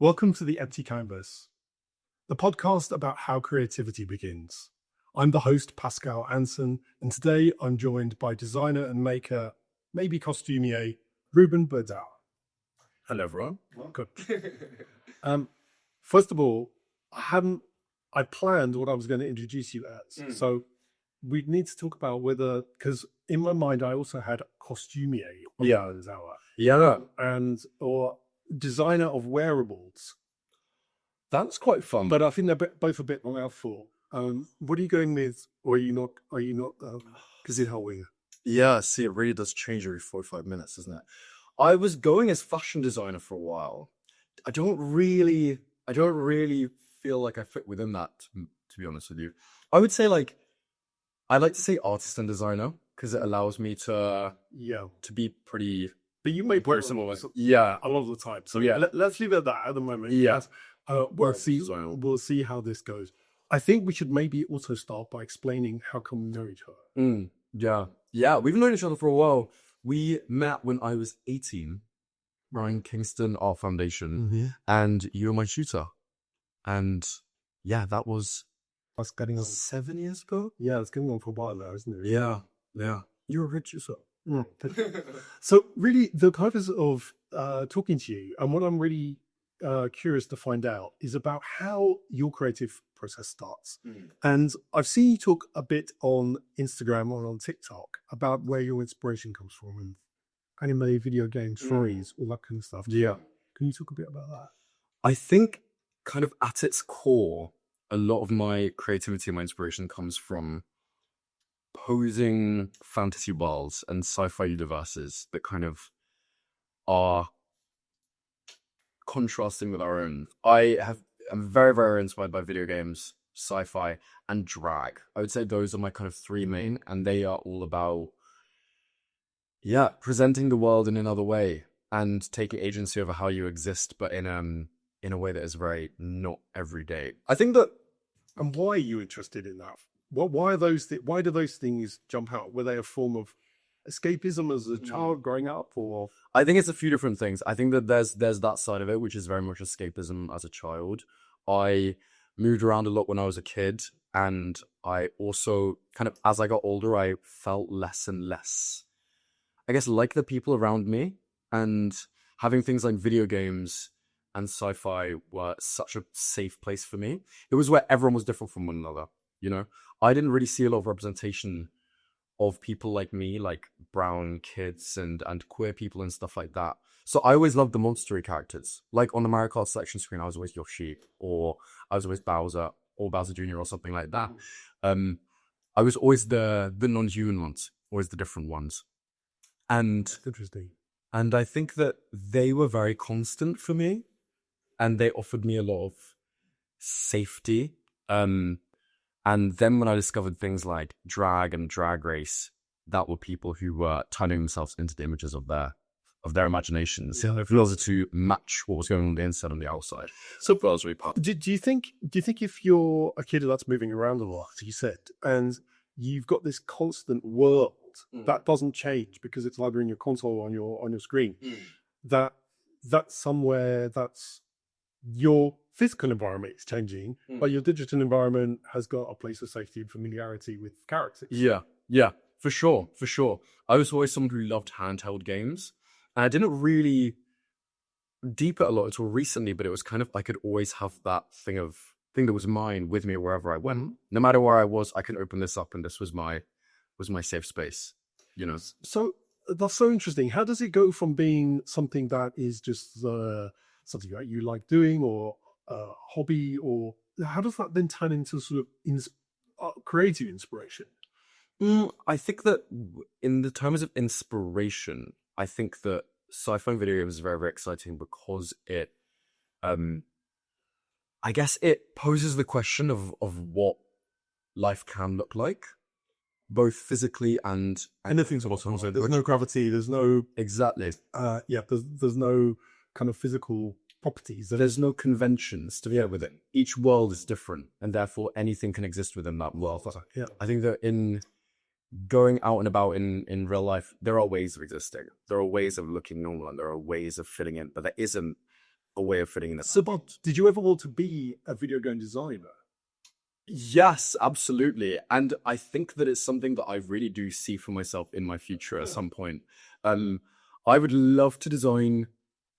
Welcome to the Empty Canvas, the podcast about how creativity begins. I'm the host, Pascal Anson, and today I'm joined by designer and maker, maybe costumier, Ruben Bø Dower. Hello, everyone. Good. First of all, I planned what I was going to introduce you as. So we need to talk about whether, because in my mind, I also had costumier, or designer of wearables. That's quite fun. But I think they're both a bit mouthful. What are you going with, or are you not? Because it's Halloween. Yeah, see, it really does change every 45 minutes, doesn't it? I was going as fashion designer for a while. I don't really feel like I fit within that, to be honest with you. I would say I like to say artist and designer because it allows me to be pretty. But you may very similar. Yeah, a lot of the time. So yeah, let's leave it at that at the moment. Yeah, we'll see how this goes. I think we should maybe also start by explaining how come we know each other. Yeah, we've known each other for a while. We met when I was 18, running Kingston Art Foundation, and you were my tutor. And yeah, that was getting on 7 years ago. Yeah, it's going on for a while now, isn't it? Yeah. You're a good tutor. So really, the purpose of talking to you, and what I'm really curious to find out, is about how your creative process starts. And I've seen you talk a bit on Instagram or on TikTok about where your inspiration comes from, and anime, video games, stories, all that kind of stuff. Yeah. Can you talk a bit about that? I think kind of at its core, a lot of my creativity and my inspiration comes from posing fantasy worlds and sci-fi universes that kind of are contrasting with our own. I'm very, very inspired by video games, sci-fi, and drag. I would say those are my kind of three main, and they are all about presenting the world in another way and taking agency over how you exist, but in a way that is very not everyday. I think that. And why are you interested in that? Why do those things jump out? Were they a form of escapism as a child growing up, or? I think it's a few different things. I think that there's that side of it, which is very much escapism as a child. I moved around a lot when I was a kid, and I also kind of, as I got older, I felt less and less, I guess, like the people around me, and having things like video games and sci-fi were such a safe place for me. It was where everyone was different from one another, you know? I didn't really see a lot of representation of people like me, like brown kids and queer people and stuff like that. So I always loved the monster-y characters. Like on the Mario Kart selection screen, I was always Yoshi, or I was always Bowser, or Bowser Jr., or something like that. I was always the non-human ones, always the different ones. And Interesting. And I think that they were very constant for me, and they offered me a lot of safety. And then when I discovered things like drag and drag race, that were people who were turning themselves into the images of their imaginations, in order to match what was going on the inside and the outside. So, do you think if you're a kid that's moving around a lot, as you said, and you've got this constant world that doesn't change because it's either in your console or on your screen, that's somewhere that's your physical environment is changing, but your digital environment has got a place of safety and familiarity with characters. Yeah, for sure. I was always someone who loved handheld games, and I didn't really deep it a lot until recently, but it was kind of, I could always have that thing that was mine with me wherever I went. No matter where I was, I can open this up, and this was my safe space, you know? So that's so interesting. How does it go from being something that is just something that you like doing, or a hobby, or how does that then turn into sort of creative inspiration? I think that in the terms of inspiration, I think that sci-fi and video games is very, very exciting because it, I guess it poses the question of what life can look like, both physically and anything's possible. So there's no gravity. There's no exactly. There's no kind of physical properties. There's no conventions to be with it. Each world is different, and therefore anything can exist within that world. Yeah, I think that in going out and about in real life, there are ways of existing. There are ways of looking normal, and there are ways of fitting in, but there isn't a way of fitting in. So, Bob, did you ever want to be a video game designer? Yes, absolutely. And I think that it's something that I really do see for myself in my future at some point. I would love to design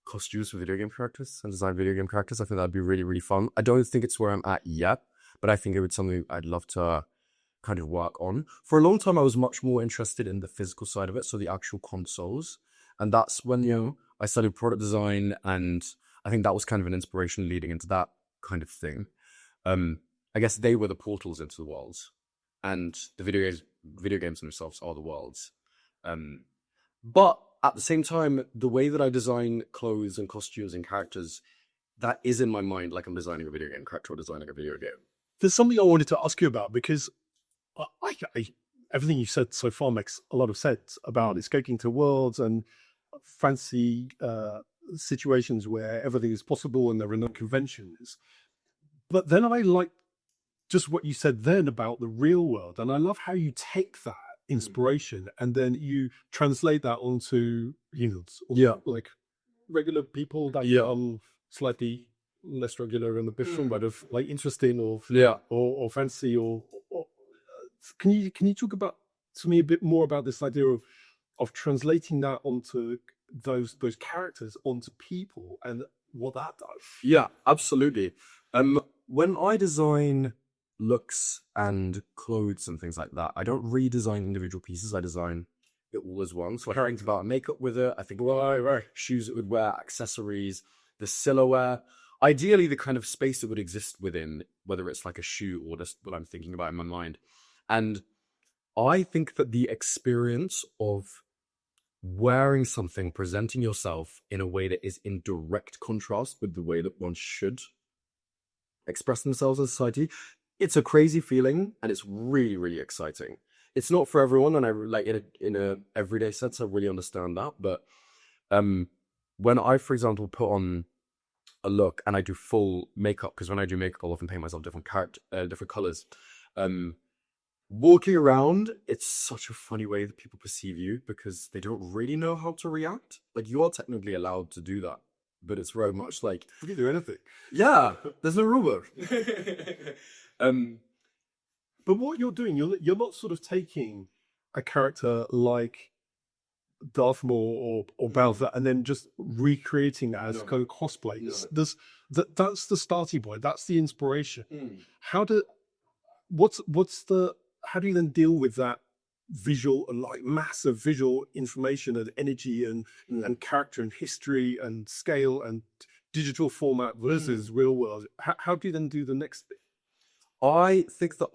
costumes for video game characters and design video game characters. I think that'd be really, really fun. I don't think it's where I'm at yet, but I think it would be something I'd love to kind of work on. For a long time, I was much more interested in the physical side of it, so the actual consoles. And that's when, I studied product design, and I think that was kind of an inspiration leading into that kind of thing. I guess they were the portals into the worlds, and the video games themselves are the worlds. But at the same time, the way that I design clothes and costumes and characters, that is in my mind like I'm designing a video game character or designing a video game. There's something I wanted to ask you about, because everything you said so far makes a lot of sense about escaping to worlds and fancy situations where everything is possible and there are no conventions. But then I like just what you said then about the real world. And I love how you take that inspiration and then you translate that onto, like regular people that are slightly less regular and a different, but of like interesting or fancy or can you talk about to me a bit more about this idea of translating that onto those characters onto people and what that does? Yeah, absolutely. When I design looks and clothes and things like that, I don't redesign individual pieces. I design it all as one. So I think about makeup with it. I think shoes it would wear, accessories, the silhouette. Ideally, the kind of space it would exist within, whether it's like a shoe or just what I'm thinking about in my mind. And I think that the experience of wearing something, presenting yourself in a way that is in direct contrast with the way that one should express themselves in society, it's a crazy feeling and it's really, really exciting. It's not for everyone, and I like in a everyday sense, I really understand that. But when I, for example, put on a look and I do full makeup, because when I do makeup, I'll often paint myself different colors. Walking around, it's such a funny way that people perceive you because they don't really know how to react. Like, you are technically allowed to do that, but it's very much like you can do anything. Yeah, there's no rule book. But what you're doing, you're not sort of taking a character like Darth Maul or Bowser and then just recreating that as kind of cosplay. That's the starting point. That's the inspiration. How do you then deal with that visual and like massive visual information and energy and character and history and scale and digital format versus real world? How do you then do the next bit? I think that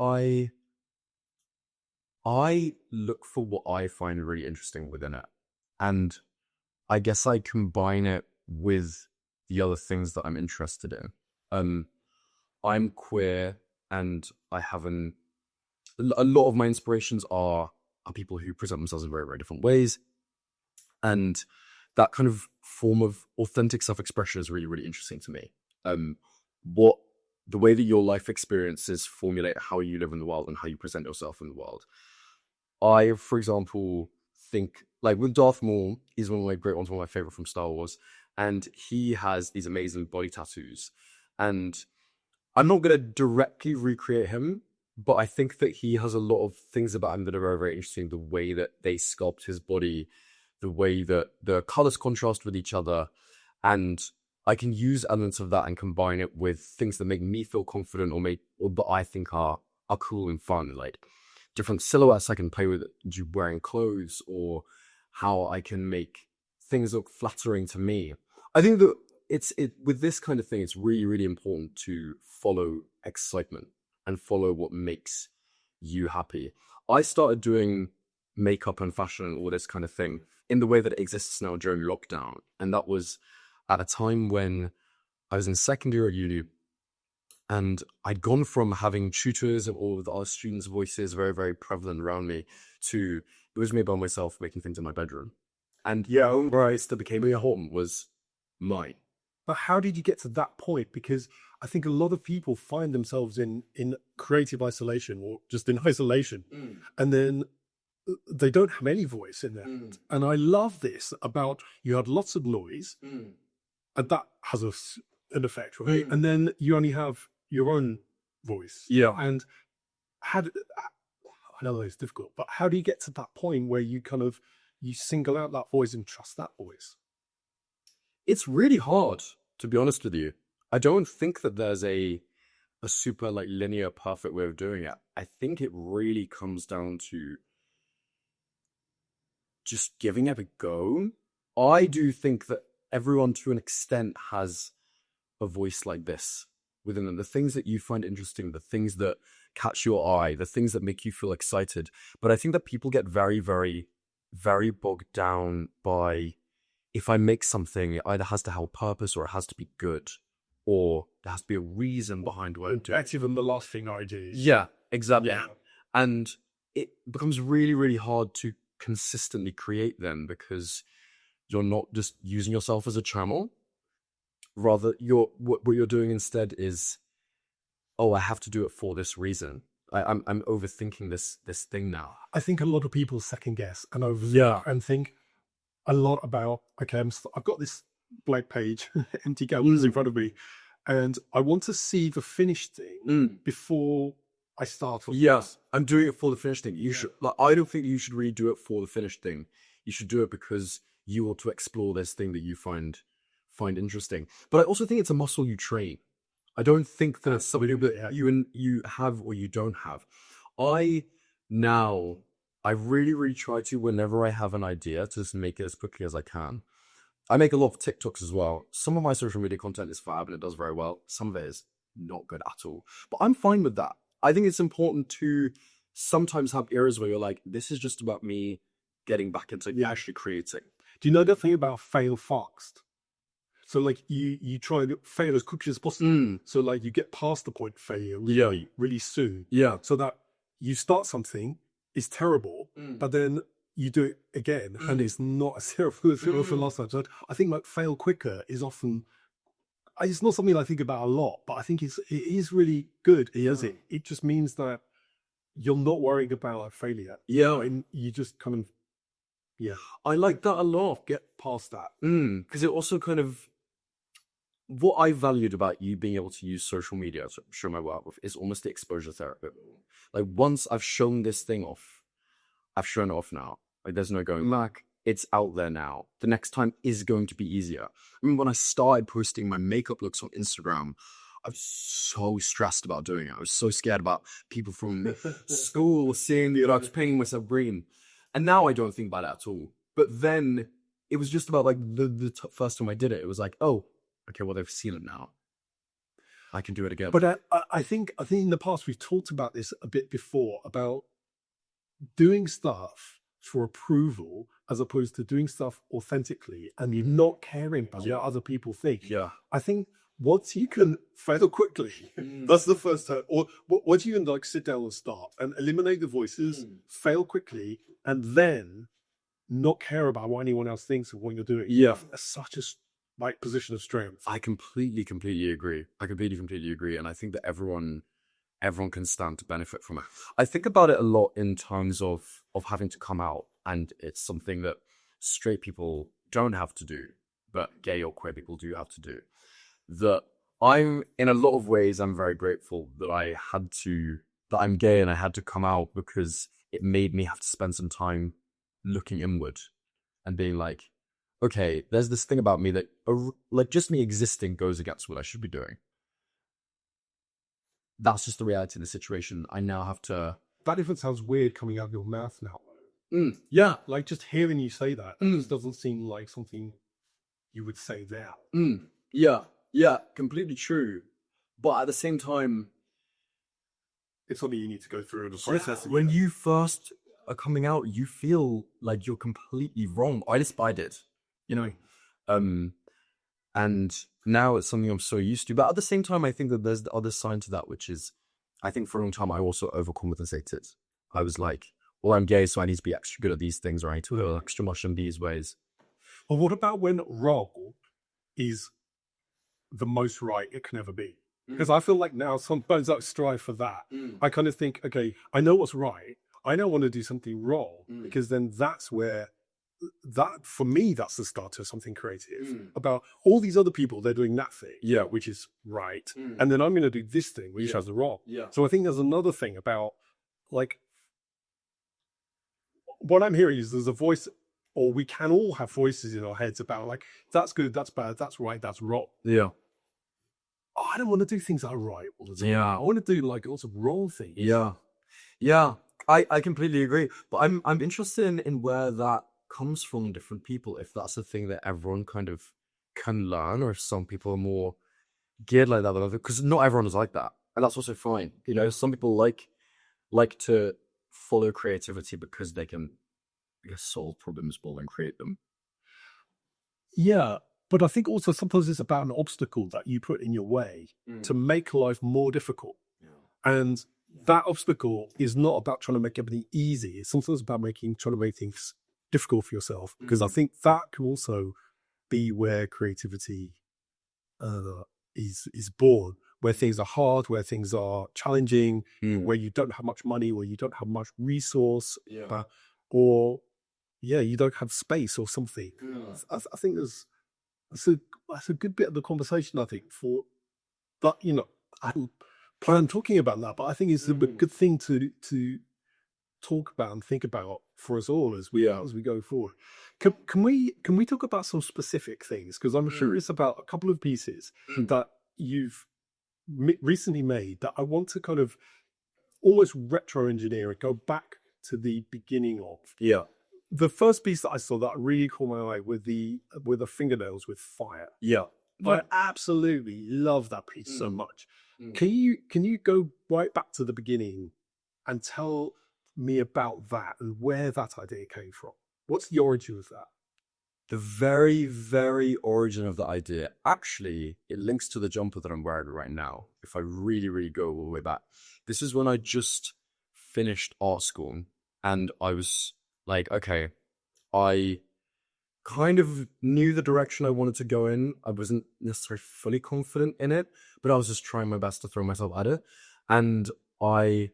I look for what I find really interesting within it. And I guess I combine it with the other things that I'm interested in. I'm queer, and I have a lot of my inspirations are people who present themselves in very, very different ways. And that kind of form of authentic self-expression is really, really interesting to me. The way that your life experiences formulate how you live in the world and how you present yourself in the world. I, for example, think, like with Darth Maul, he's one of my favorite from Star Wars, and he has these amazing body tattoos. And I'm not going to directly recreate him, but I think that he has a lot of things about him that are very, very interesting. The way that they sculpt his body, the way that the colors contrast with each other, and I can use elements of that and combine it with things that make me feel confident or that I think are cool and fun, like different silhouettes I can play with wearing clothes, or how I can make things look flattering to me. I think that with this kind of thing, it's really, really important to follow excitement and follow what makes you happy. I started doing makeup and fashion and all this kind of thing in the way that it exists now during lockdown. And that was at a time when I was in second year at uni, and I'd gone from having tutors and all of the other students' voices very, very prevalent around me to it was me by myself making things in my bedroom. And where I still became a home was mine. But how did you get to that point? Because I think a lot of people find themselves in creative isolation or just in isolation, and then they don't have any voice in there. And I love this about you had lots of noise, and that has an effect, right? And then you only have your own voice. Yeah. And how do, I know it's difficult, but how do you get to that point where you kind of, you single out that voice and trust that voice? It's really hard, to be honest with you. I don't think that there's a super like linear, perfect way of doing it. I think it really comes down to just giving it a go. I do think that everyone to an extent has a voice like this within them. The things that you find interesting, the things that catch your eye, the things that make you feel excited. But I think that people get very, very, very bogged down by, if I make something, it either has to have a purpose or it has to be good, or there has to be a reason behind what I do. That's even the last thing I do. Yeah, exactly. Yeah. And it becomes really, really hard to consistently create them, because you're not just using yourself as a channel. Rather, what you're doing instead is, oh, I have to do it for this reason. I'm overthinking this thing now. I think a lot of people second guess and overthink and think a lot about, okay, I've got this blank page, empty canvas in front of me, and I want to see the finished thing before I start. Yes, I'm doing it for the finished thing. You should. Like, I don't think you should really do it for the finished thing. You should do it because you want to explore this thing that you find interesting. But I also think it's a muscle you train. I don't think that it's something that you have or you don't have. I really, really try to, whenever I have an idea, to just make it as quickly as I can. I make a lot of TikToks as well. Some of my social media content is fab and it does very well. Some of it is not good at all. But I'm fine with that. I think it's important to sometimes have eras where you're like, this is just about me getting back into actually creating. Do you know the thing about fail fast? So like you try to fail as quickly as possible. So like you get past the point of failure really soon. Yeah. So that you start something, it's terrible, but then you do it again and it's not as terrible as it was the last time. So I think like fail quicker is often, it's not something I think about a lot, but I think it is really good. It just means that you're not worrying about a failure. Yeah. And you just kind of, I like that a lot. get past that. Because it also kind of, what I valued about you being able to use social media to show my work with is almost the exposure therapy. Like, once I've shown this thing off, I've shown it off now. Like, there's no going back. It's out there now. The next time is going to be easier. I mean, when I started posting my makeup looks on Instagram, I was so stressed about doing it. I was so scared about people from school seeing that I was painting myself green. And now I don't think about it at all. But then it was just about like the first time I did it. It was like, oh, okay, well, they've seen it now. I can do it again. But I think in the past we've talked about this a bit before, about doing stuff for approval as opposed to doing stuff authentically, and you not caring about what other people think. Yeah. I think once you can fail quickly, that's the first time. Or once you can like sit down and start and eliminate the voices, fail quickly, and then not care about what anyone else thinks of what you're doing. Yeah. That's such a like position of strength. I completely agree. I completely agree. And I think that everyone can stand to benefit from it. I think about it a lot in terms of having to come out, and it's something that straight people don't have to do, but gay or queer people do have to do. That in a lot of ways, I'm very grateful that I'm gay and I had to come out, because it made me have to spend some time looking inward and being like, okay, there's this thing about me that, like, just me existing goes against what I should be doing. That's just the reality of the situation. I now have to... That even sounds weird coming out of your mouth now. Yeah. Like, just hearing you say that just doesn't seem like something you would say there. Yeah, completely true. But at the same time... It's something you need to go through the process. When you first are coming out, you feel like you're completely wrong. At least I did. You know? And now it's something I'm so used to. But at the same time, I think that there's the other side to that, which is, I think for a long time, I also overcompensated. I was like, well, I'm gay, so I need to be extra good at these things, or I need to feel extra much in these ways. Well, what about when wrong is the most right it can ever be? Because I feel like now sometimes I strive for that. I kind of think, okay, I know what's right. I now want to do something wrong, because then that's where that for me, that's the start of something creative. About all these other people, they're doing that thing, which is right, and then I'm going to do this thing, which has the wrong. So I think there's another thing about, like, what I'm hearing is there's a voice, or we can all have voices in our heads about, like, that's good, that's bad, that's right, that's wrong. Yeah. Oh, I don't want to do things that are right all the time. Yeah. I want to do, like, lots of wrong things. Yeah. I completely agree. But I'm interested in where that comes from different people. If that's a thing that everyone kind of can learn, or if some people are more geared like that than others. Because not everyone is like that, and that's also fine. You know, some people like to follow creativity because they can, I guess, solve problems more than create them. Yeah, but I think also sometimes it's about an obstacle that you put in your way to make life more difficult. And that obstacle is not about trying to make everything easy. It's sometimes about trying to make things difficult for yourself. Because I think that can also be where creativity is born, where things are hard, where things are challenging, where you don't have much money, where you don't have much resource, or you don't have space or something. I think that's a good bit of the conversation, I think, for that. You know, I don't plan talking about that, but I think it's a good thing to talk about and think about for us all as we go forward. Can we talk about some specific things? Because I'm sure it's about a couple of pieces that you've recently made that I want to kind of almost retro engineer and go back to the beginning of. Yeah. The first piece that I saw that really caught my eye with the fingernails with fire. Yeah. I absolutely love that piece so much. Can you go right back to the beginning and tell me about that and where that idea came from? What's the origin of that? The very, very origin of the idea, actually, it links to the jumper that I'm wearing right now. If I really, really go all the way back, this is when I just finished art school, and I was like, okay, I kind of knew the direction I wanted to go in. I wasn't necessarily fully confident in it, but I was just trying my best to throw myself at it. And I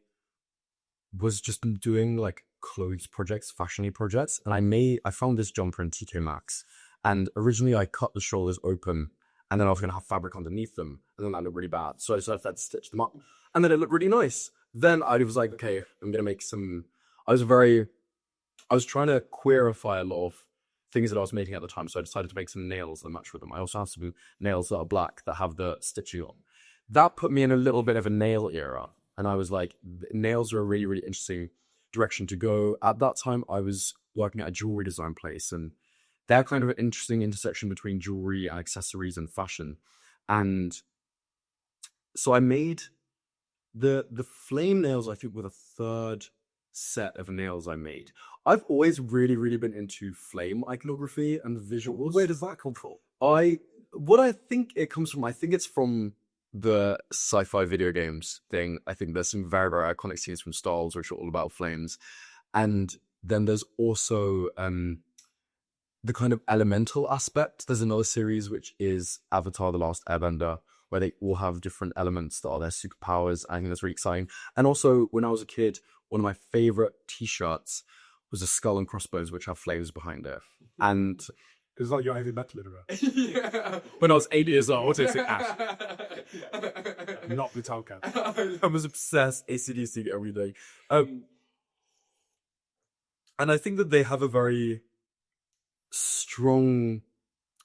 was just doing like clothes projects, fashiony projects, and I found this jumper in TK Maxx, and originally I cut the shoulders open, and then I was going to have fabric underneath them, and then that looked really bad, so I decided to stitch them up, and then it looked really nice. Then I was like, okay, I'm going to make some. I was trying to queerify a lot of things that I was making at the time, so I decided to make some nails that match with them. I also have some nails that are black that have the stitching on. That put me in a little bit of a nail era, and I was like, nails are a really, really interesting direction to go. At that time, I was working at a jewelry design place, and they're kind of an interesting intersection between jewelry and accessories and fashion. And so I made the flame nails, I think, were the third set of nails I made. I've always really, really been into flame iconography and visuals. Where does that come from? What I think it comes from, I think it's from the sci-fi video games thing. I think there's some very, very iconic scenes from Star Wars which are all about flames. And then there's also the kind of elemental aspect. There's another series which is Avatar: The Last Airbender, where they all have different elements that are their superpowers. I think that's really exciting. And also, when I was a kid, one of my favorite t-shirts was a skull and crossbones which have flames behind it. And it's like your heavy metal era. Yeah. When I was 8 years old, it's Ash. Not Metallica. I was obsessed AC/DC every day. And I think that they have a very strong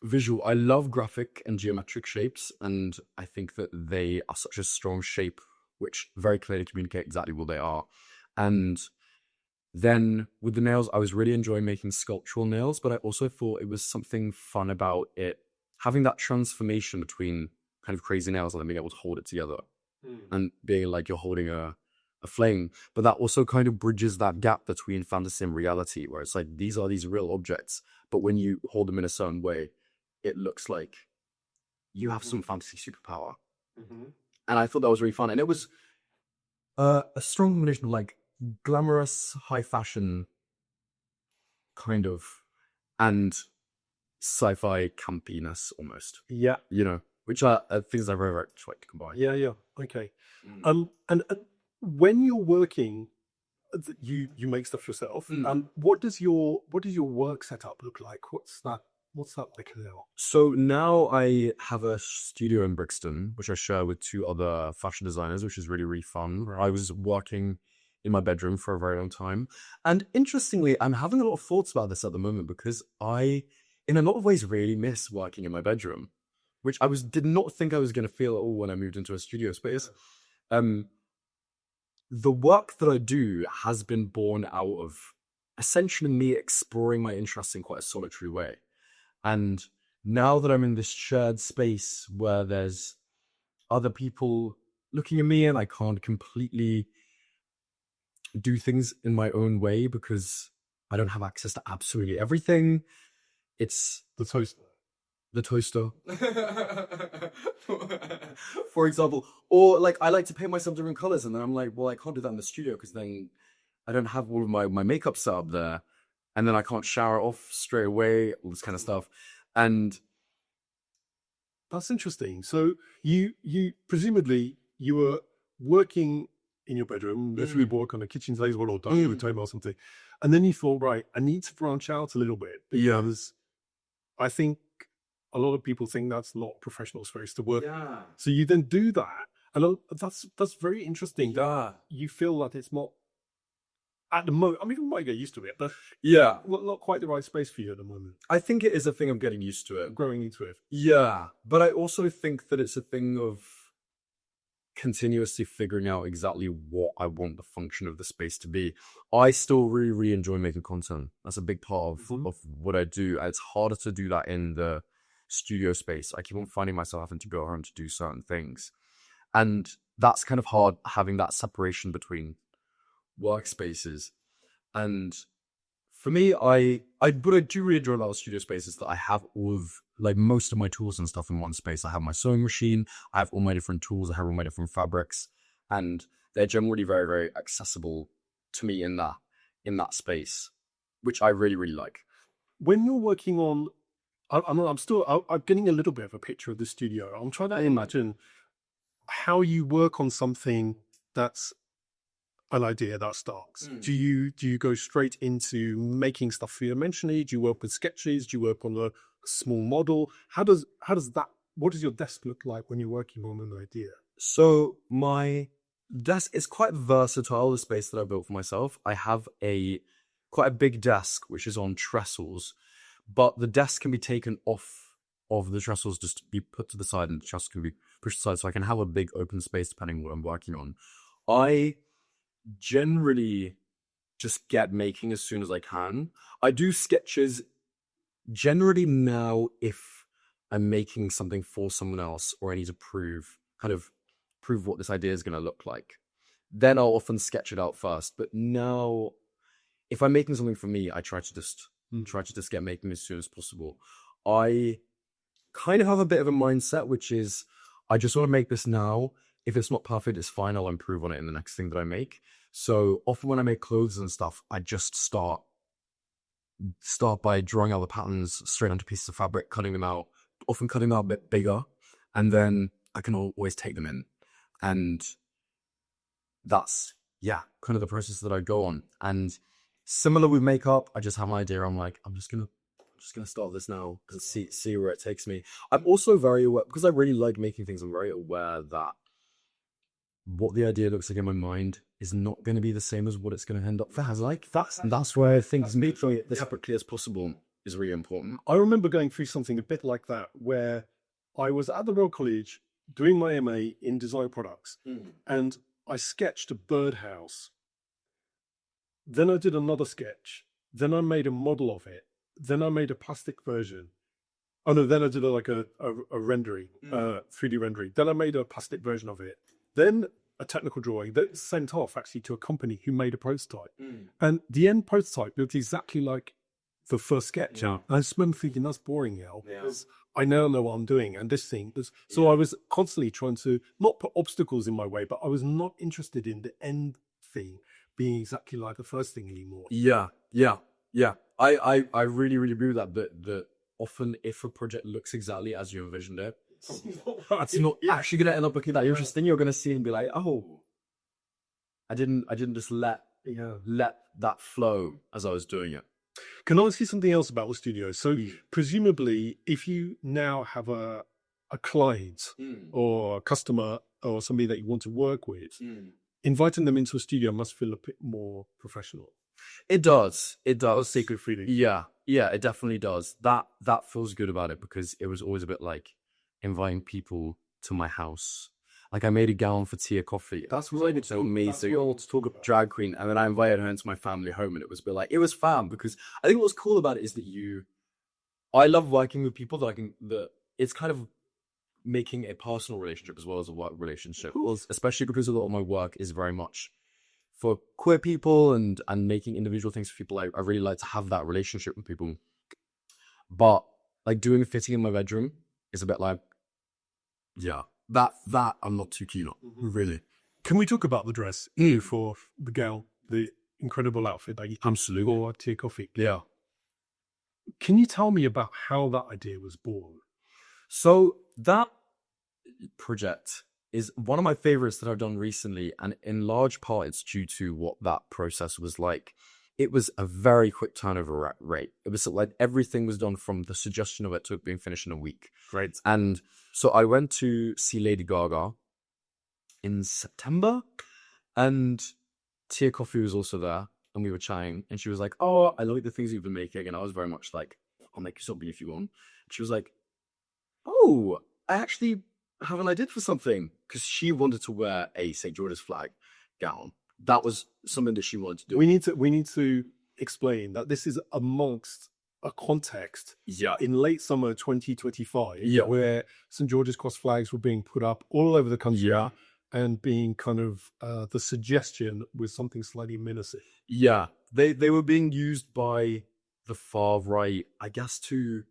visual. I love graphic and geometric shapes, and I think that they are such a strong shape which very clearly communicate exactly what they are. And then with the nails, I was really enjoying making sculptural nails, but I also thought it was something fun about it having that transformation between kind of crazy nails and then being able to hold it together and being like you're holding a flame. But that also kind of bridges that gap between fantasy and reality, where it's like these are these real objects, but when you hold them in a certain way, it looks like you have some fantasy superpower. And I thought that was really fun. And it was a strong combination of like glamorous, high fashion kind of, and sci-fi campiness almost. Yeah. You know, which are things I very, very like to combine. Yeah. Okay. And when you're working you make stuff yourself. Mm. What does your work setup look like? What's that like now? So now I have a studio in Brixton, which I share with two other fashion designers, which is really, really fun. Where I was working in my bedroom for a very long time. And interestingly, I'm having a lot of thoughts about this at the moment because I, in a lot of ways, really miss working in my bedroom, which did not think I was going to feel at all when I moved into a studio space. The work that I do has been born out of essentially me exploring my interests in quite a solitary way. And now that I'm in this shared space where there's other people looking at me and I can't completely do things in my own way because I don't have access to absolutely everything. It's The toaster. the toaster, for example. Or like I like to paint myself different colors, and then I'm like, well, I can't do that in the studio because then I don't have all of my makeup set up there, and then I can't shower off straight away, all this kind of stuff. And That's interesting. So you presumably you were working in your bedroom, literally work on the kitchen table or dining room table or something, and then you thought, right, I need to branch out a little bit because I think a lot of people think that's not professional space to work. yeah, So you then do that, and that's very interesting. That you feel that it's not at the moment. I mean, you might get used to it, but yeah, not quite the right space for you at the moment. I think it is a thing of getting used to it. Growing into it. Yeah, but I also think that it's a thing of continuously figuring out exactly what I want the function of the space to be. I still really, really enjoy making content. That's a big part of what I do. And it's harder to do that in the studio space. I keep on finding myself having to go home to do certain things. And that's kind of hard, having that separation between workspaces. And for me, what I do really enjoy about the studio space is that I have all of, like, most of my tools and stuff in one space. I have my sewing machine, I have all my different tools, I have all my different fabrics, and they're generally very, very accessible to me in that space, which I really, really like. When you're working on, I'm getting a little bit of a picture of the studio. I'm trying to imagine how you work on something that's an idea that starts. Do you go straight into making stuff three-dimensionally? Do you work with sketches? Do you work on a small model? How does that? What does your desk look like when you're working on an idea? So my desk is quite versatile, the space that I built for myself. I have quite a big desk, which is on trestles, but the desk can be taken off of the trestles, just to be put to the side, and the trestles can be pushed aside, so I can have a big open space depending on what I'm working on. I generally just get making as soon as I can. I do sketches generally now if I'm making something for someone else or I need to prove what this idea is going to look like. Then I'll often sketch it out first. But now, if I'm making something for me, I try to just get making as soon as possible. I kind of have a bit of a mindset, which is I just want to make this now. If it's not perfect, it's fine. I'll improve on it in the next thing that I make. So often when I make clothes and stuff, I just start by drawing out the patterns straight onto pieces of fabric, cutting them out, often cutting them out a bit bigger, and then I can always take them in. And that's, kind of the process that I go on. And similar with makeup, I just have an idea. I'm like, I'm just gonna start this now and see where it takes me. I'm also very aware, because I really like making things, I'm very aware that what the idea looks like in my mind is not going to be the same as what it's going to end up as. Like that's where things meet for it as separately as possible is really important. I remember going through something a bit like that, where I was at the Royal College doing my MA in design products, and I sketched a birdhouse. Then I did another sketch. Then I made a model of it. Then I made a plastic version. Oh no, then I did a rendering, 3D rendering. Then I made a plastic version of it. Then a technical drawing that sent off actually to a company who made a prototype. And the end prototype looked exactly like the first sketch. I just remember thinking, that's boring now. Because I now know what I'm doing. And this thing, so I was constantly trying to not put obstacles in my way, but I was not interested in the end thing being exactly like the first thing anymore. Yeah. I really, really agree with that. That often if a project looks exactly as you envisioned it, it's not actually going to end up looking that interesting. You're going to see and be like, oh, I didn't just let let that flow as I was doing it. Can I ask you something else about the studio? So presumably, if you now have a client or a customer or somebody that you want to work with, inviting them into a studio must feel a bit more professional. It does. It Or does. sacred feeling. Yeah, it definitely does. That feels good about it, because it was always a bit like inviting people to my house. Like, I made a gown for Tia Coffee. That's really so amazing. To talk about drag queen, and then I invited her into my family home, and it was a bit like, it was fun, because I think what's cool about it is that I love working with people that it's kind of making a personal relationship as well as a work relationship. Especially because a lot of my work is very much for queer people and making individual things for people. I really like to have that relationship with people. But like doing fitting in my bedroom is a bit like, that I'm not too keen on, really. Can we talk about the dress for the girl, the incredible outfit that you Absolutely. for Tia Coffee? Yeah. Can you tell me about how that idea was born? So that project is one of my favorites that I've done recently, and in large part it's due to what that process was like. It was a very quick turnover rate. It was like everything was done from the suggestion of it to it being finished in a week. Great. And so I went to see Lady Gaga in September, and Tia Coffee was also there, and we were chatting, and she was like, "Oh, I like the things you've been making," and I was very much like, "I'll make you something if you want." She was like, "Oh, I actually have an idea for something," because she wanted to wear a St. George's flag gown. That was something that she wanted to do. We need to explain that this is amongst a context in late summer 2025 where St. George's Cross flags were being put up all over the country and being kind of the suggestion was something slightly menacing. Yeah, they were being used by the far right, I guess, to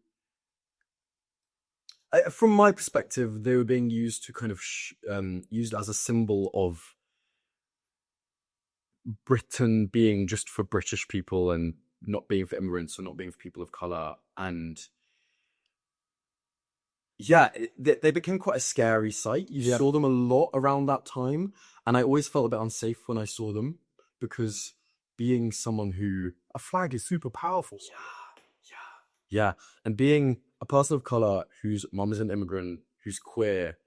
from my perspective, they were being used to kind of used as a symbol of Britain being just for British people and not being for immigrants or not being for people of color. And they became quite a scary sight. You saw them a lot around that time, and I always felt a bit unsafe when I saw them, because being someone who a flag is super powerful. Yeah, and being a person of color whose mum is an immigrant, who's queer,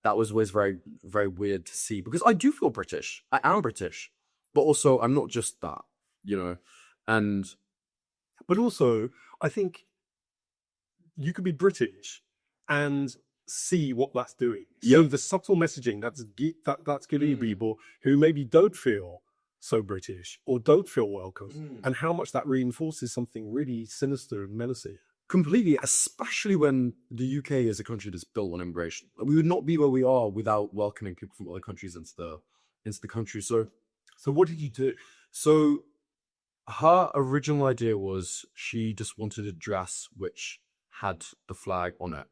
that was always very, very weird to see, because I do feel British. I am British, but also I'm not just that, But also, I think you could be British and see what that's doing. So the subtle messaging that's giving people who maybe don't feel so British or don't feel welcome, and how much that reinforces something really sinister and menacing. Completely, especially when the UK is a country that's built on immigration. We would not be where we are without welcoming people from other countries into the country. So what did you do? So her original idea was she just wanted a dress which had the flag on it.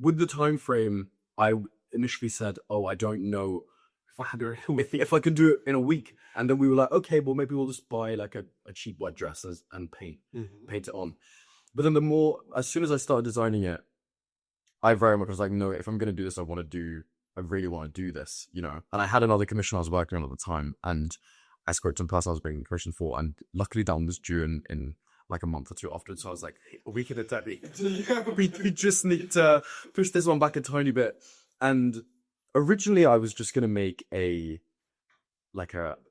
With the time frame, I initially said, "Oh, I don't know if I can do it in a week." And then we were like, "Okay, well, maybe we'll just buy like a cheap white dress and paint it on." But then as soon as I started designing it, I very much was like, "No, if I'm going to do this, I really want to do this, And I had another commission I was working on at the time, and I scored some person I was being commissioned for, and luckily that one was due in like a month or two afterwards. So I was like, "Hey, a week at a time. we just need to push this one back a tiny bit." And originally I was just going to make a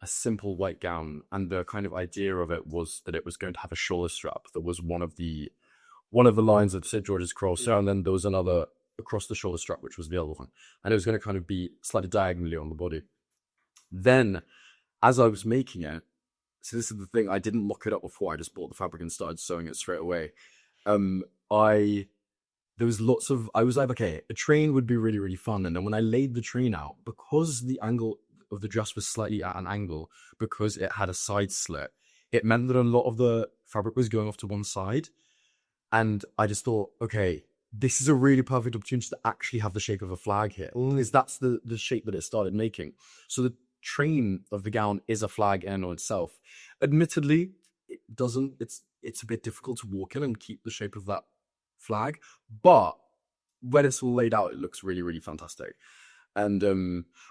simple white gown, and the kind of idea of it was that it was going to have a shoulder strap that was one of the lines of St. George's Cross, and then there was another across the shoulder strap, which was the other one, and it was going to kind of be slightly diagonally on the body. Then, as I was making it, so this is the thing, I didn't look it up before, I just bought the fabric and started sewing it straight away. There was I was like, okay, a train would be really, really fun. And then when I laid the train out, because the angle of the dress was slightly at an angle, because it had a side slit, it meant that a lot of the fabric was going off to one side. And I just thought, okay, this is a really perfect opportunity to actually have the shape of a flag here, because that's the shape that it started making. So the train of the gown is a flag in and of itself. Admittedly, it's a bit difficult to walk in and keep the shape of that flag, but when it's all laid out, it looks really, really fantastic. And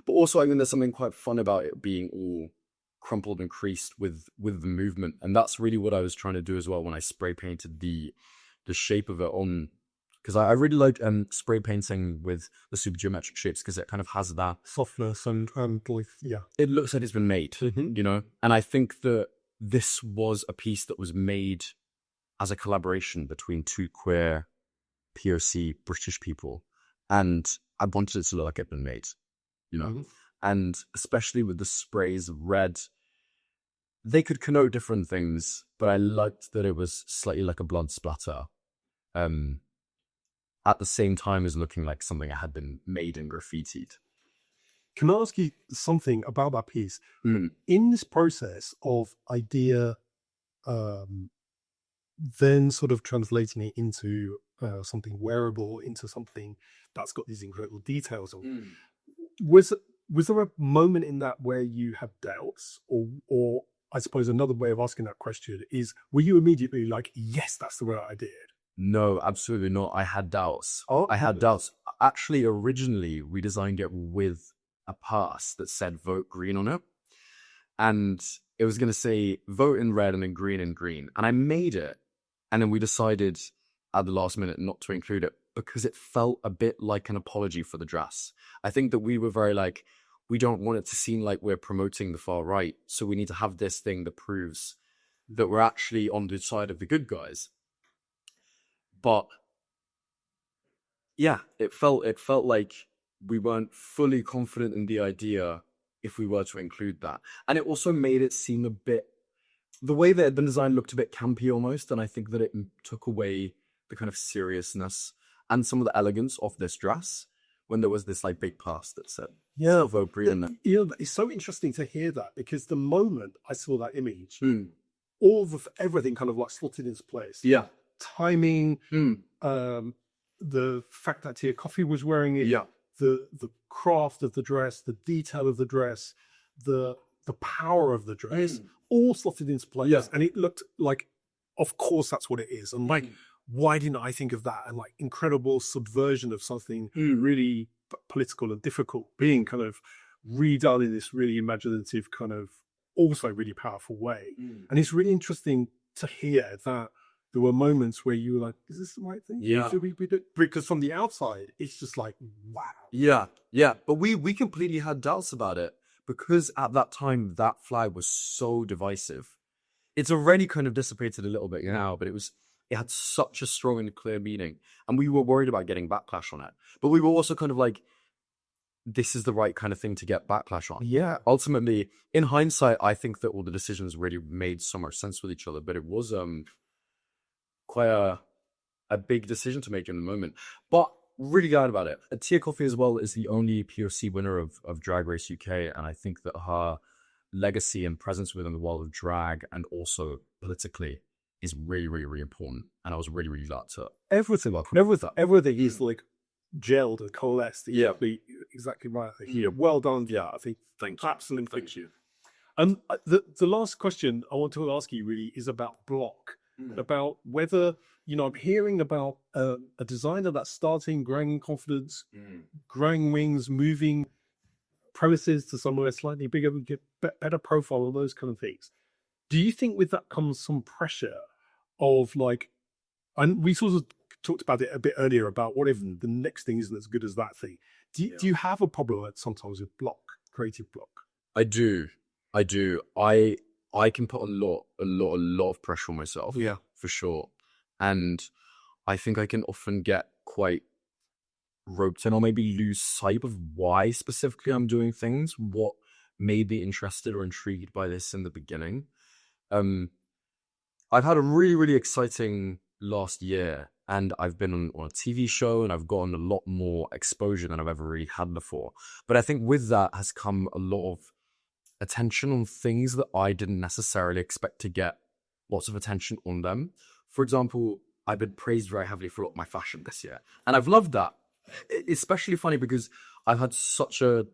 but also, I mean, there's something quite fun about it being all crumpled and creased with the movement. And that's really what I was trying to do as well when I spray painted the shape of it on. Because I really like spray painting with the super geometric shapes, because it kind of has that softness and like, yeah. It looks like it's been made, Mhm. you know? And I think that this was a piece that was made as a collaboration between two queer POC British people. And I wanted it to look like it'd been made, you know? Mhm. And especially with the sprays of red, they could connote different things, but I liked that it was slightly like a blood splatter. At the same time as looking like something that had been made and graffitied. Can I ask you something about that piece? Mm. In this process of idea, then sort of translating it into something wearable, into something that's got these incredible details on, was there a moment in that where you had doubts, or I suppose another way of asking that question is, were you immediately like, yes, that's the right idea? No, absolutely not. I had doubts. Oh, I had doubts. Actually, originally, we designed it with a pass that said vote green on it. And it was going to say vote in red and then green in green. And I made it. And then we decided at the last minute not to include it because it felt a bit like an apology for the dress. I think that we were very like, we don't want it to seem like we're promoting the far right. So we need to have this thing that proves that we're actually on the side of the good guys. But yeah, it felt like we weren't fully confident in the idea if we were to include that. And it also made it seem a bit, the way that the design looked a bit campy almost, and I think that it took away the kind of seriousness and some of the elegance of this dress when there was this like big pass that said, yeah, vote green in it. You know, it's so interesting to hear that, because the moment I saw that image, Mm. all of everything kind of like slotted into place. Yeah. Timing, Mm. the fact that Tia Coffee was wearing it, Yeah. the craft of the dress, the detail of the dress, the power of the dress, all slotted into place. Yeah. And it looked like, of course, that's what it is. And like, why didn't I think of that? And like, incredible subversion of something really political and difficult being kind of redone in this really imaginative, kind of also really powerful way. And it's really interesting to hear that there were moments where you were like, is this the right thing? Yeah. Should we do it? Because from the outside, it's just like, wow. Yeah. Yeah. But we completely had doubts about it because at that time, that flag was so divisive. It's already kind of dissipated a little bit now, but it had such a strong and clear meaning. And we were worried about getting backlash on it. But we were also kind of like, this is the right kind of thing to get backlash on. Yeah. Ultimately, in hindsight, I think that all the decisions really made so much sense with each other, but it was quite a big decision to make in the moment. But really glad about it. Tia Coffee as well is the only POC winner of Drag Race UK, and I think that her legacy and presence within the world of drag and also politically is really, really, really important. And I was really, really glad to Everything is like gelled and coalesced. Exactly right. Yeah, well done. Yeah, I think. Thank you. Absolutely. Thank you. And the last question I want to ask you really is about block, about whether, you know, I'm hearing about a designer that's starting, growing in confidence, growing wings, moving premises to somewhere slightly bigger, get better profile, all those kind of things. Do you think with that comes some pressure of like, and we sort of talked about it a bit earlier about what if the next thing isn't as good as that thing? Do you have a problem with sometimes with block, creative block? I do. I can put a lot of pressure on myself. Yeah. For sure. And I think I can often get quite roped in or maybe lose sight of why specifically I'm doing things, what made me interested or intrigued by this in the beginning. I've had a really, really exciting last year, and I've been on a TV show and I've gotten a lot more exposure than I've ever really had before. But I think with that has come a lot of attention on things that I didn't necessarily expect to get lots of attention on them. For example, I've been praised very heavily for a lot of my fashion this year, and I've loved that. It's especially funny because I've had such a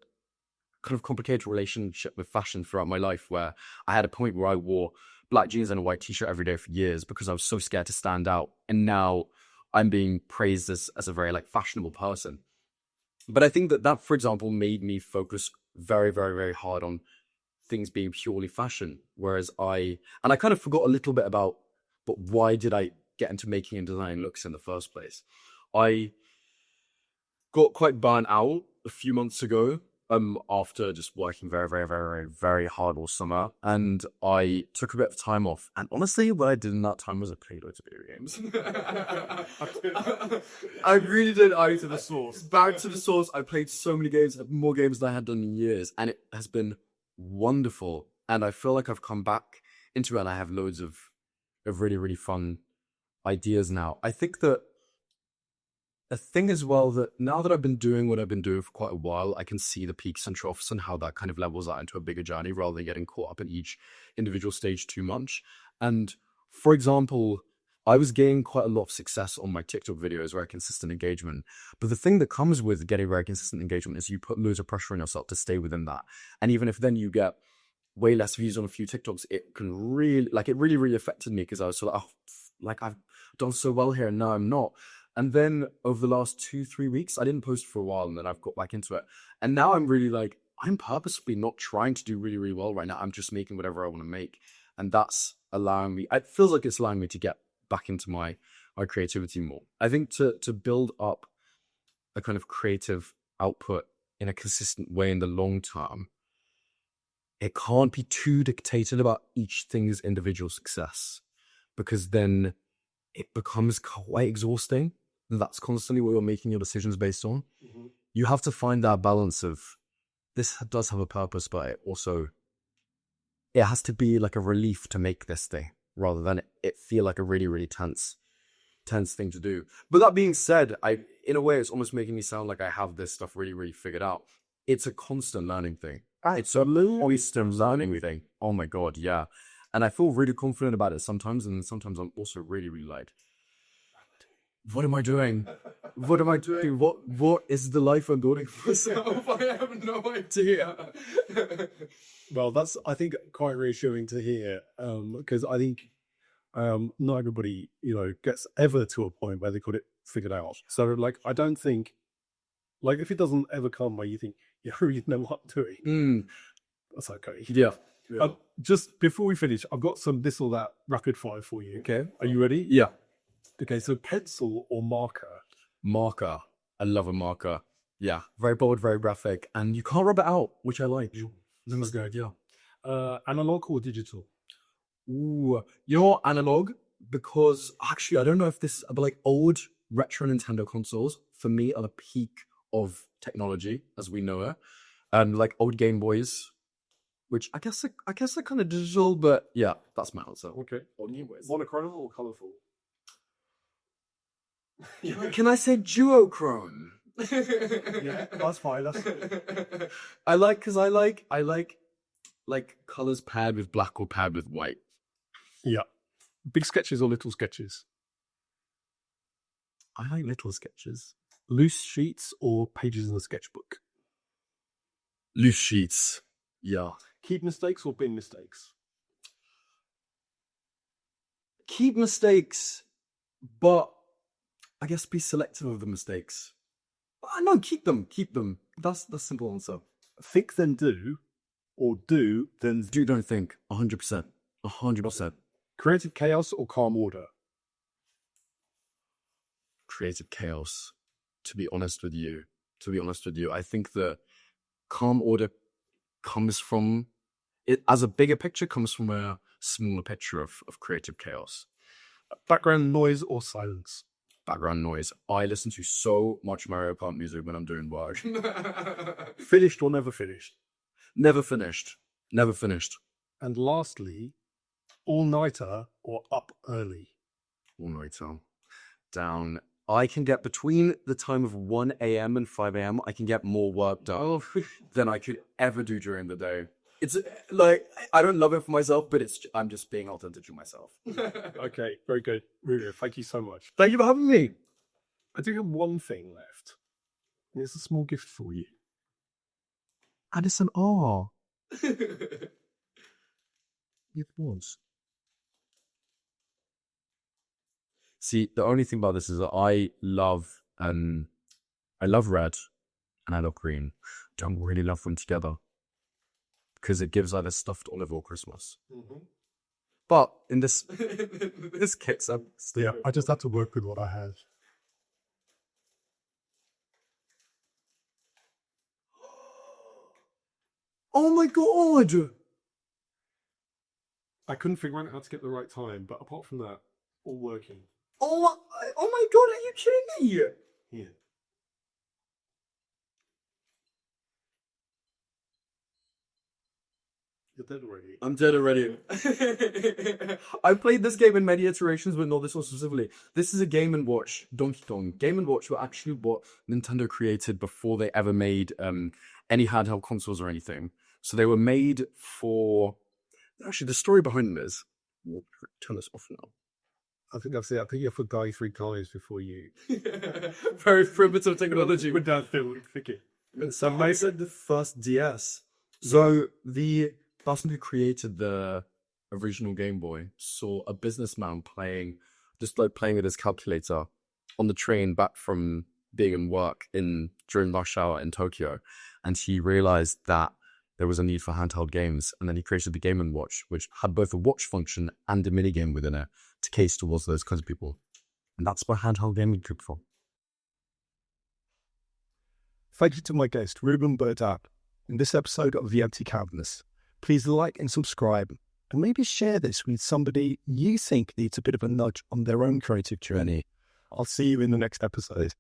kind of complicated relationship with fashion throughout my life, where I had a point where I wore black jeans and a white t-shirt every day for years because I was so scared to stand out. And now I'm being praised as a very like fashionable person. But I think that, for example, made me focus very, very, very hard on things being purely fashion. Whereas I kind of forgot a little bit about, but why did I get into making and designing looks in the first place? I got quite burnt out a few months ago, after just working very, very, very, very hard all summer, and I took a bit of time off. And honestly, what I did in that time was I played loads of video games. I really did. Back to the source. Back to the source. I played so many games, more games than I had done in years, and it has been wonderful. And I feel like I've come back into it, and I have loads of really, really fun ideas now. I think that a thing as well, that now that I've been doing what I've been doing for quite a while, I can see the peaks and troughs and how that kind of levels out into a bigger journey rather than getting caught up in each individual stage too much. And for example, I was gaining quite a lot of success on my TikTok videos, very consistent engagement. But the thing that comes with getting very consistent engagement is you put loads of pressure on yourself to stay within that. And even if then you get way less views on a few TikToks, it can really, it really, really affected me, because I was sort of, I've done so well here and now I'm not. And then over the last 2-3 weeks, I didn't post for a while, and then I've got back into it. And now I'm really I'm purposefully not trying to do really, really well right now. I'm just making whatever I want to make. And that's allowing me, it feels like it's allowing me to get back into my creativity more. I think to build up a kind of creative output in a consistent way in the long term, it can't be too dictated about each thing's individual success, because then it becomes quite exhausting. That's constantly what you're making your decisions based on. Mm-hmm. You have to find that balance of, this does have a purpose, but it has to be like a relief to make this thing, rather than it feel like a really, really tense thing to do. But that being said, in a way, it's almost making me sound like I have this stuff really, really figured out. It's a constant learning thing. It's a constant learning thing. Oh my God, yeah. And I feel really confident about it sometimes, and sometimes I'm also really, really what am I doing? What am I doing? What is the life I'm building for myself? I have no idea. Well, that's, I think, quite reassuring to hear, because I think not everybody, gets ever to a point where they got it figured out. So, I don't think, if it doesn't ever come where you think you really know what I'm doing, that's okay. Yeah. Just before we finish, I've got some this or that rapid fire for you. Okay. Are you ready? Yeah. Okay, so pencil or marker? Marker. I love a marker. Yeah. Very bold, very graphic, and you can't rub it out, which I like. That's good, yeah. Analog or digital? Ooh, analog, because actually I don't know if this, but old retro Nintendo consoles for me are the peak of technology as we know it, and old Game Boys, which I guess they're kind of digital, but yeah, that's my answer. Okay. Old Game Boys. Monochrome or colorful? Can I say duochrome? Yeah, that's fine. I like colors paired with black or paired with white. Yeah. Big sketches or little sketches? I like little sketches. Loose sheets or pages in a sketchbook? Loose sheets. Yeah. Keep mistakes or bin mistakes? Keep mistakes, but I guess be selective of the mistakes. No, keep them. That's the simple answer. Think then do, or do then do. Don't think. 100%. 100%. Creative chaos or calm order? Creative chaos. To be honest with you, I think that calm order comes from it, as a bigger picture, comes from a smaller picture of creative chaos. Background noise or silence? Background noise. I listen to so much Mario Kart music when I'm doing work. Finished or never finished? Never finished. And lastly, all-nighter or up early? All-nighter. Down. I can get between the time of 1 a.m. and 5 a.m. I can get more work done than I could ever do during the day. It's I don't love it for myself, but I'm just being authentic to myself. Okay, very good. Ruben, thank you so much. Thank you for having me. I do have one thing left. It's a small gift for you. Addison R. It was. See, the only thing about this is that I love red and I love green. Don't really love them together. because it gives like a stuffed olive or Christmas. But in this this kit, Yeah, I just had to work with what I had. oh my god! I couldn't figure out how to get the right time, but apart from that, all working. Oh my god! Are you kidding me? Here. You're dead already. I'm dead already. I played this game in many iterations, but not this one specifically. This is a Game & Watch, Donkey Kong. Game & Watch were actually what Nintendo created before they ever made any handheld consoles or anything. So they were made for... Actually, the story behind them is... We'll turn this off now. I think that's it. I think you have to die 3 times before you... Very primitive technology. We're down the thicket. So I said the first DS. So the person who created the original Game Boy saw a businessman playing at his calculator on the train back from being in work during rush hour in Tokyo, and he realized that there was a need for handheld games, and then he created the Game & Watch, which had both a watch function and a minigame within it to case towards those kinds of people. And that's where handheld gaming came from. Thank you to my guest, Ruben Bø Dower, in this episode of The Empty Canvas. Please like and subscribe, and maybe share this with somebody you think needs a bit of a nudge on their own creative journey. I'll see you in the next episode.